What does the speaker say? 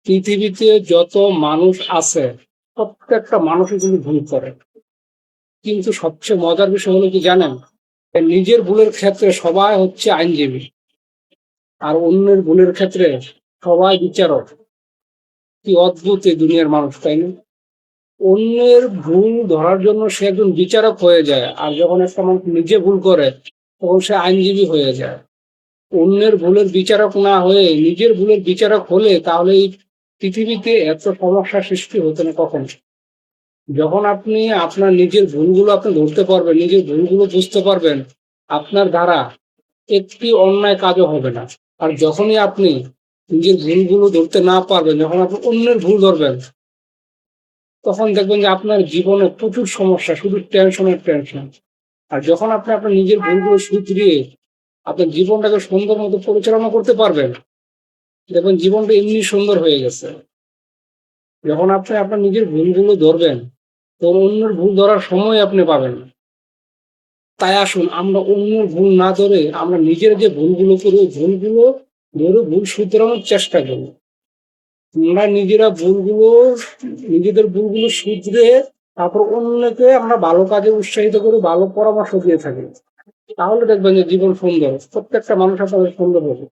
পৃথিবীতে যত মানুষ আছে প্রত্যেকটা মানুষই কিন্তু ভুল করে। কিন্তু সবচেয়ে মজার বিষয় হলো কি জানেন? নিজের ভুলের ক্ষেত্রে সবাই হচ্ছে আইনজীবী, আর অন্যের ভুলের ক্ষেত্রে সবাই বিচারক। কি অদ্ভুত এই দুনিয়ার মানুষ, তাই না? অন্যের ভুল ধরার জন্য সে একজন বিচারক হয়ে যায়, আর যখন একটা মানুষ নিজে ভুল করে তখন সে আইনজীবী হয়ে যায়। অন্যের ভুলের বিচারক না হয়ে নিজের ভুলের বিচারক হলে তাহলে এই পৃথিবীতে এত সমস্যার সৃষ্টি হতো না কখনো। যখন আপনি আপনার নিজের ভুলগুলো আপনি ধরতে পারবেন, নিজের ভুলগুলো বুঝতে পারবেন, আপনার দ্বারা একটি অন্যায় কাজও হবে না। আর যখনই আপনি নিজের ভুলগুলো ধরতে না পারবেন, যখন আপনি অন্যের ভুল ধরবেন, তখন দেখবেন যে আপনার জীবনে প্রচুর সমস্যা, শুধু টেনশনের টেনশন। আর যখন আপনি আপনার নিজের ভুলগুলো শুধরিয়ে আপনার জীবনটাকে সুন্দর মতো পরিচালনা করতে পারবেন, দেখবেন জীবনটা এমনি সুন্দর হয়ে গেছে। যখন আপনি আপনার নিজের ভুলগুলো ধরবেন, তখন অন্যের ভুল ধরার সময় আপনি পাবেন না। তাই আসুন আমরা অন্যের ভুল না ধরে আমরা নিজের যে ভুলগুলো করি ওই ভুলগুলো ধরে ভুল শুধরানোর চেষ্টা করি। আমরা নিজেদের ভুলগুলো শুধরে তারপর অন্যকে আমরা ভালো কাজে উৎসাহিত করে ভালো পরামর্শ দিয়ে থাকি। তাহলে দেখবেন যে জীবন সুন্দর, প্রত্যেকটা মানুষ আপনাদের সুন্দর হবে।